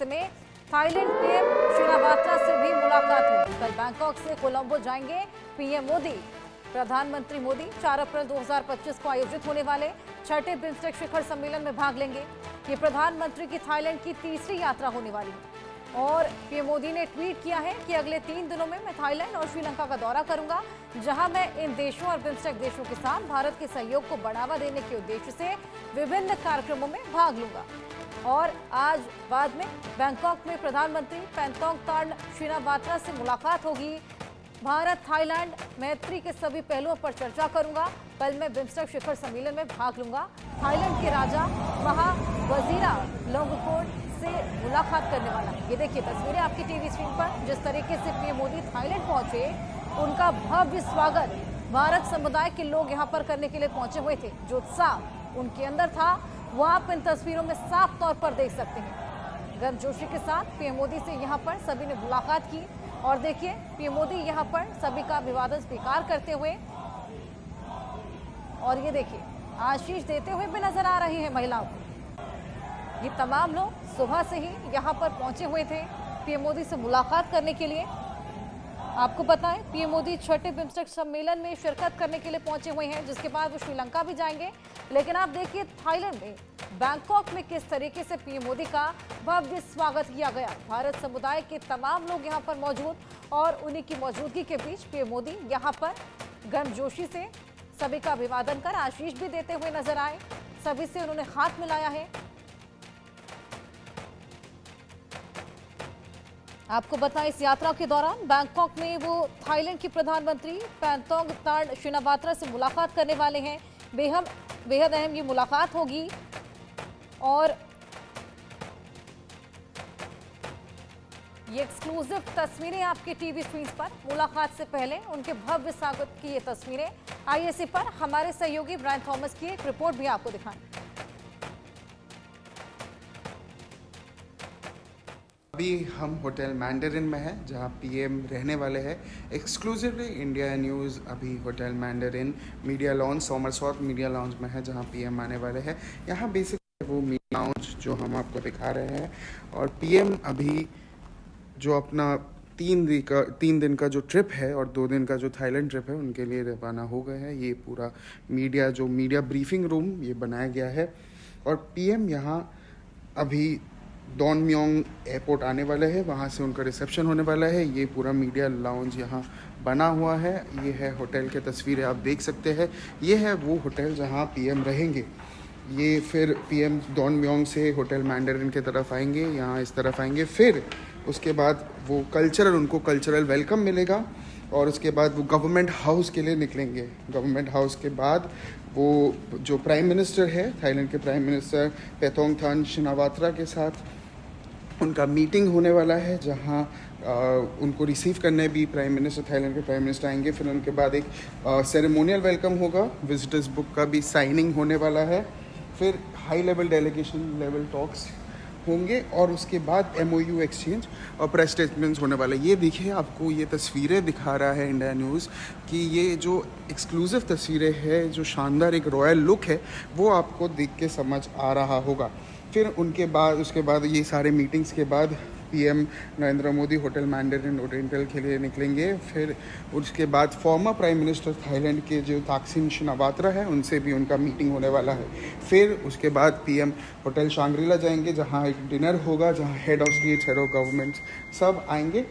ऐसे में Thailand PM Shinawatra से भी मुलाकात होगी। कल बैंकॉक से कोलंबो जाएंगे पीएम मोदी। प्रधानमंत्री मोदी 4 अप्रैल 2025 को आयोजित होने वाले छठे बिम्स्टेक शिखर सम्मेलन में भाग लेंगे। ये प्रधानमंत्री की थाईलैंड की तीसरी यात्रा होने वाली है और पीएम मोदी ने ट्वीट किया है कि अगले 3 दिनों में मैं थाईलैंड और श्रीलंका का दौरा करूंगा, जहां मैं इन देशों और बिम्स्टेक देशों के साथ भारत के सहयोग को बढ़ावा देने के उद्देश्य से विभिन्न कार्यक्रमों में भाग लूंगा। और आज बाद में बैंकॉक में प्रधानमंत्री पेंटोंगतान शिनावात्रा से मुलाकात होगी। भारत थाईलैंड मैत्री के सभी पहलुओं पर चर्चा करूंगा। कल मैं बिम्स्टेक शिखर सम्मेलन में भाग लूंगा। थाईलैंड के राजा महा वजीरा लोंगकोट से मुलाकात करने वाला है। ये देखिए तस्वीरें आपकी टीवी स्क्रीन पर। जिस तरीके से पीएम मोदी थाईलैंड पहुंचे, उनका भव्य स्वागत भारत समुदाय के लोग यहां पर करने के लिए पहुंचे हुए थे। जो उत्साह उनके अंदर था वो आप इन तस्वीरों में साफ तौर पर देख सकते हैं। गर्मजोशी के साथ पीएम मोदी से यहां पर सभी ने मुलाकात की और देखिए पीएम मोदी यहां पर सभी का अभिवादन स्वीकार करते हुए और ये देखिए आशीष देते हुए भी नजर आ रही है महिलाओं को। ये तमाम लोग सुबह से ही यहां पर पहुंचे हुए थे पीएम मोदी से मुलाकात करने के लिए। आपको बताएं पीएम मोदी छठे बिम्स्टेक सम्मेलन में शिरकत करने के लिए पहुंचे हुए हैं, जिसके बाद वो श्रीलंका भी जाएंगे। लेकिन आप देखिए थाईलैंड में बैंकॉक में किस तरीके से पीएम मोदी का भव्य स्वागत किया गया। भारत समुदाय के तमाम लोग यहां पर मौजूद और उन्हीं की मौजूदगी के बीच पीएम मोदी यहां पर गर्मजोशी से सभी का अभिवादन कर आशीष भी देते हुए नजर आए। सभी से उन्होंने हाथ मिलाया है। आपको बताएं इस यात्रा के दौरान बैंकॉक में वो थाईलैंड की प्रधानमंत्री पेंटोंगतान शिनावात्रा से मुलाकात करने वाले हैं। बेहद अहम ये मुलाकात होगी और ये एक्सक्लूसिव तस्वीरें आपकी टीवी स्क्रीन पर। मुलाकात से पहले उनके भव्य स्वागत की ये तस्वीरें। आइए इसी पर हमारे सहयोगी ब्रायन थॉमस की एक रिपोर्ट भी आपको दिखाएं। अभी हम होटल मैंडरिन में हैं, जहां पीएम रहने वाले हैं। एक्सक्लूसिवली इंडिया न्यूज़ अभी hotel Mandarin media launch Somerset media launch में है, जहां पीएम आने वाले हैं। यहां बेसिकली वो मीडिया लॉन्च जो हम आपको दिखा रहे हैं और पीएम अभी जो अपना 3 दिन का जो ट्रिप है और 2 दिन का जो थाईलैंड ट्रिप है उनके लिए रवाना हो गए हैं। ये पूरा मीडिया ब्रीफिंग रूम ये बनाया गया है और पीएम यहाँ अभी डॉन म्योंग एयरपोर्ट आने वाले हैं, वहाँ से उनका रिसेप्शन होने वाला है। ये पूरा मीडिया लाउंज यहाँ बना हुआ है। ये है होटल के तस्वीरें आप देख सकते हैं। ये है वो होटल जहाँ पीएम रहेंगे। ये फिर पीएम डॉन म्योंग से होटल मैंडरिन की तरफ आएंगे, यहाँ इस तरफ आएंगे। फिर उसके बाद वो उनको कल्चरल वेलकम मिलेगा और उसके बाद वो गवर्नमेंट हाउस के लिए निकलेंगे। गवर्नमेंट हाउस के बाद वो जो प्राइम मिनिस्टर है थाईलैंड के प्राइम मिनिस्टर पेंटोंगतान शिनावात्रा के साथ उनका मीटिंग होने वाला है, जहां उनको रिसीव करने भी थाईलैंड के प्राइम मिनिस्टर आएंगे। फिर उनके बाद एक सेरेमोनियल वेलकम होगा, विजिटर्स बुक का भी साइनिंग होने वाला है। फिर high level delegation level talks होंगे और उसके बाद MOU एक्सचेंज और प्रेस स्टेटमेंट्स होने वाले। ये देखिए आपको ये तस्वीरें दिखा रहा है इंडिया न्यूज़ कि ये जो एक्सक्लूसिव तस्वीरें हैं, जो शानदार एक रॉयल लुक है, वो आपको देख के समझ आ रहा होगा। फिर उसके बाद ये सारे मीटिंग्स के बाद PM Narendra Modi hotel Mandarin oriental के लिए निकलेंगे। फिर उसके बाद फॉर्मर प्राइम मिनिस्टर थाईलैंड के जो ताकसिन शिनावात्रा है उनसे भी उनका मीटिंग होने वाला है। फिर उसके बाद पीएम होटल शांग्रीला जाएंगे, जहां एक डिनर होगा, जहां head of state, head of government सब आएंगे।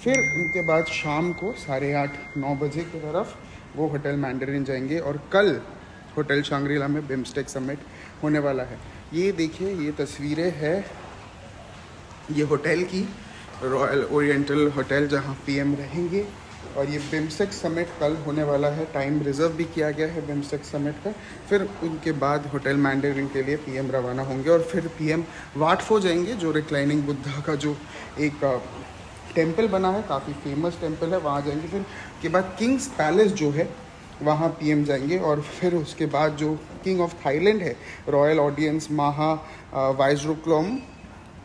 फिर उनके बाद शाम को 8:30-9 बजे की तरफ वो होटल मैंडरिन जाएंगे और कल होटल शांग्रीला में बिम्स्टेक समिट होने वाला है। ये देखिए ये तस्वीरें हैं ये होटल की, रॉयल ओरिएंटल होटल जहां पीएम रहेंगे और ये बिम्स्टेक समिट कल होने वाला है। टाइम रिजर्व भी किया गया है बिम्स्टेक समिट का। फिर उनके बाद होटल मैंडरिन के लिए पीएम रवाना होंगे और फिर पीएम वाट फो जाएंगे, जो रिक्लाइनिंग बुद्धा का जो एक टेम्पल बना है, काफ़ी फेमस टेम्पल है, वहाँ जाएंगे। फिर उसके बाद किंग्स पैलेस जो है वहाँ पीएम जाएंगे और फिर उसके बाद जो किंग ऑफ थाईलैंड है, रॉयल ऑडियंस महा वाइसरोक्लोम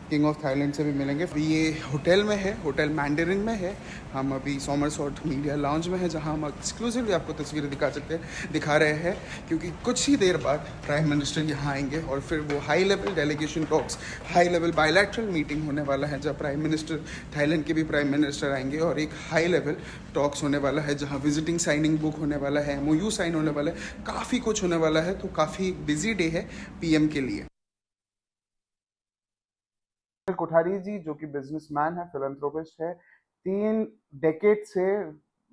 किंग ऑफ थाईलैंड से भी मिलेंगे। ये होटल में है, होटल मैंडरिन में है। हम अभी सोमरसॉट मीडिया लॉन्ज में है, जहां हम एक्सक्लूसिवली आपको तस्वीरें दिखा रहे हैं, क्योंकि कुछ ही देर बाद प्राइम मिनिस्टर यहाँ आएंगे और फिर वो high level delegation talks, high level bilateral meeting होने वाला है, जहाँ प्राइम मिनिस्टर, थाईलैंड के भी प्राइम मिनिस्टर आएंगे और एक हाई लेवल टॉक्स होने वाला है, जहाँ विजिटिंग साइनिंग बुक होने वाला है, MOU साइन होने वाला है, काफ़ी कुछ होने वाला है। तो काफ़ी बिजी डे है PM के लिए। कोठारी जी, जो कि बिजनेसमैन है, फिलैंथ्रोपिस्ट है, 3 डेकेड से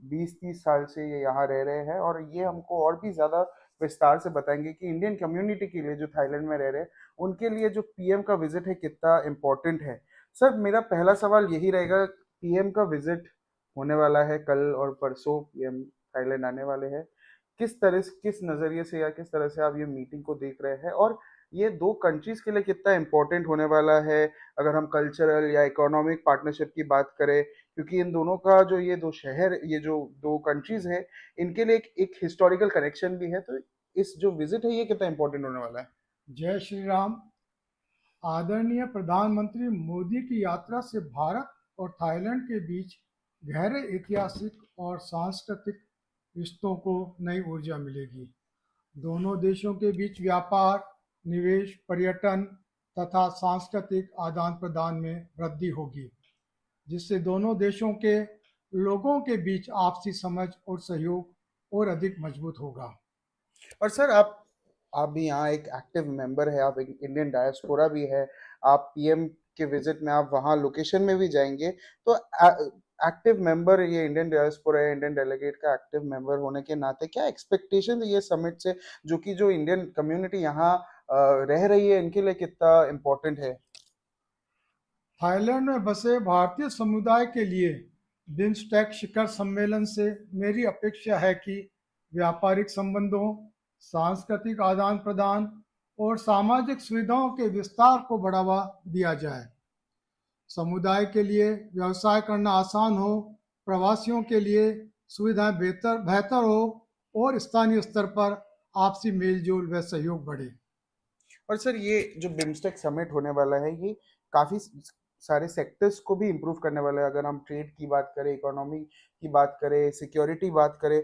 20-30 साल से ये यहाँ रह रहे हैं, और ये हमको और भी ज़्यादा विस्तार से बताएंगे कि इंडियन कम्युनिटी के लिए जो थाईलैंड में रह रहे हैं, उनके लिए जो PM का विजिट है कितना इम्पोर्टेंट है। सर, मेरा पहला सवाल यही रहेगा, PM का विजिट होने वाला है कल और परसों, PM थाईलैंड आने वाले हैं। किस नज़रिए से या किस तरह से आप ये मीटिंग को देख रहे हैं, और ये 2 कंट्रीज के लिए कितना इम्पोर्टेंट होने वाला है, अगर हम कल्चरल या इकोनॉमिक पार्टनरशिप की बात करें, क्योंकि इन दोनों का जो ये 2 शहर, ये जो 2 कंट्रीज है, इनके लिए एक हिस्टोरिकल कनेक्शन भी है। तो इस जो विजिट है ये कितना इम्पोर्टेंट होने वाला है? जय श्री राम। आदरणीय प्रधानमंत्री मोदी की यात्रा से भारत और थाईलैंड के बीच गहरे ऐतिहासिक और सांस्कृतिक रिश्तों को नई ऊर्जा मिलेगी। दोनों देशों के बीच व्यापार, निवेश, पर्यटन तथा सांस्कृतिक आदान प्रदान में वृद्धि होगी, जिससे दोनों देशों के लोगों के बीच आपसी समझ और सहयोग और अधिक मजबूत होगा। और सर, आप भी यहाँ एक एक्टिव मेंबर है, आप एक इंडियन डायस्पोरा भी है, आप PM के विजिट में आप वहाँ लोकेशन में भी जाएंगे, तो एक्टिव मेंबर, ये इंडियन डायस्पोरा है, इंडियन डेलीगेट का एक्टिव मेंबर होने के नाते क्या एक्सपेक्टेशन है ये समिट से, जो इंडियन कम्युनिटी यहाँ रह रही है, इनके लिए कितना इम्पोर्टेंट है? थाईलैंड में बसे भारतीय समुदाय के लिए बिम्स्टेक शिखर सम्मेलन से मेरी अपेक्षा है कि व्यापारिक संबंधों, सांस्कृतिक आदान प्रदान और सामाजिक सुविधाओं के विस्तार को बढ़ावा दिया जाए। समुदाय के लिए व्यवसाय करना आसान हो, प्रवासियों के लिए सुविधाएं बेहतर हो और स्थानीय स्तर पर आपसी मेलजोल व सहयोग बढ़े। और सर, ये जो बिम्स्टेक समिट होने वाला है, ये काफी सारे सेक्टर्स को भी इम्प्रूव करने वाला है। अगर हम ट्रेड की बात करें, इकोनॉमी की बात करें, सिक्योरिटी बात करें,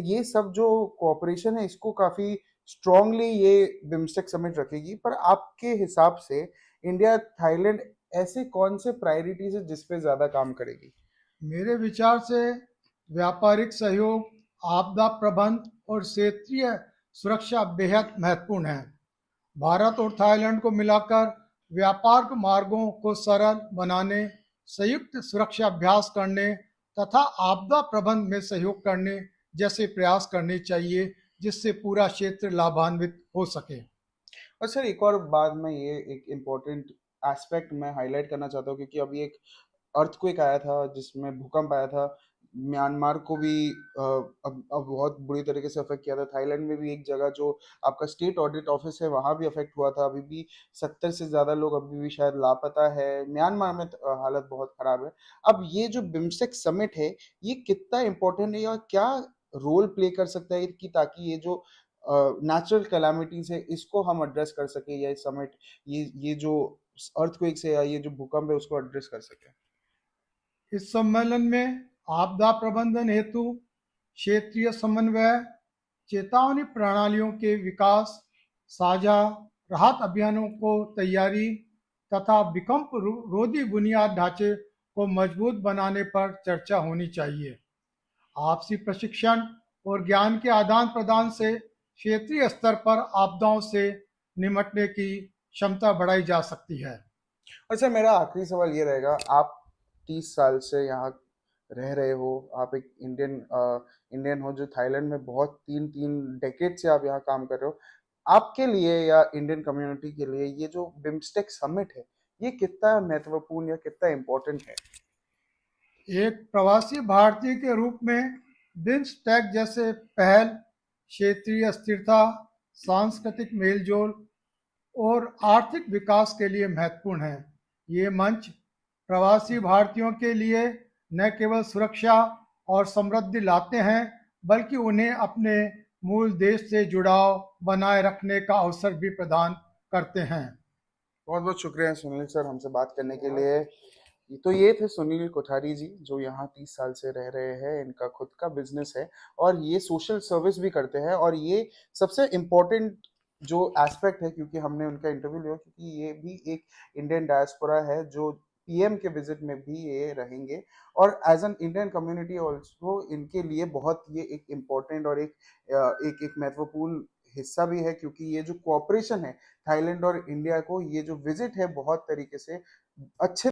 ये सब जो कोऑपरेशन है, इसको काफी स्ट्रांगली ये बिम्स्टेक समिट रखेगी। पर आपके हिसाब से इंडिया थाईलैंड ऐसे कौन से प्रायोरिटीज है जिस पे ज्यादा काम करेगी? मेरे विचार से व्यापारिक सहयोग, आपदा प्रबंधन और क्षेत्रीय सुरक्षा बेहद महत्वपूर्ण है। भारत और थाईलैंड को मिलाकर व्यापार मार्गों को सरल बनाने, संयुक्त सुरक्षा अभ्यास करने तथा आपदा प्रबंधन में सहयोग करने जैसे प्रयास करने चाहिए, जिससे पूरा क्षेत्र लाभान्वित हो सके। और सर, एक और बात, मैं ये एक इम्पोर्टेंट एस्पेक्ट मैं हाईलाइट करना चाहता हूँ, क्योंकि अभी एक अर्थक्वेक आया था, जिसमें भूकंप आया था, म्यांमार को भी अब बहुत बुरी तरीके से अफेक्ट किया था। थाईलैंड में भी एक जगह जो आपका स्टेट ऑडिट ऑफिस है, वहाँ भी अफेक्ट हुआ था। अभी भी 70 से ज़्यादा लोग अभी भी शायद लापता है। म्यांमार में हालत बहुत ख़राब है। अब ये जो बिम्स्टेक समिट है, ये कितना इम्पोर्टेंट है, और क्या रोल प्ले कर सकता है कि ताकि ये जो नेचुरल कैलामिटीज है, इसको हम एड्रेस कर सके, या इस समिट ये जो अर्थक्वेक्स है या ये जो भूकंप है, उसको एड्रेस कर सके। इस सम्मेलन में आपदा प्रबंधन हेतु क्षेत्रीय समन्वय, चेतावनी प्रणालियों के विकास, साझा राहत अभियानों को तैयारी तथा भूकंप रोधी बुनियाद ढांचे को मजबूत बनाने पर चर्चा होनी चाहिए। आपसी प्रशिक्षण और ज्ञान के आदान प्रदान से क्षेत्रीय स्तर पर आपदाओं से निपटने की क्षमता बढ़ाई जा सकती है। अच्छा, मेरा आखिरी सवाल ये रहेगा, आप 30 साल से यहाँ रह रहे हो, आप एक इंडियन हो जो थाईलैंड में बहुत 3 डेकेड से आप यहाँ काम कर रहे हो। आपके लिए या इंडियन कम्युनिटी के लिए ये जो बिम्स्टेक समिट है, ये कितना महत्वपूर्ण या कितना इम्पोर्टेंट है? एक प्रवासी भारतीय के रूप में बिम्स्टेक जैसे पहल क्षेत्रीय स्थिरता, सांस्कृतिक मेलजोल और आर्थिक विकास के लिए महत्वपूर्ण है। ये मंच प्रवासी भारतीयों के लिए न केवल सुरक्षा और समृद्धि लाते हैं, बल्कि उन्हें अपने मूल देश से जुड़ाव बनाए रखने का अवसर भी प्रदान करते हैं। बहुत बहुत शुक्रिया सुनील सर हमसे बात करने के लिए। तो ये थे सुनील कोठारी जी जो यहाँ 30 साल से रह रहे हैं। इनका खुद का बिजनेस है और ये सोशल सर्विस भी करते हैं। और ये सबसे इम्पोर्टेंट जो एस्पेक्ट है, क्योंकि हमने उनका इंटरव्यू लिया, क्योंकि ये भी एक इंडियन डायस्पोरा है जो पीएम के विजिट में भी ये रहेंगे। और as an Indian community also इनके लिए बहुत ये एक इम्पोर्टेंट और एक महत्वपूर्ण हिस्सा भी है, क्योंकि ये जो कोऑपरेशन है थाईलैंड और इंडिया को, ये जो विजिट है बहुत तरीके से अच्छे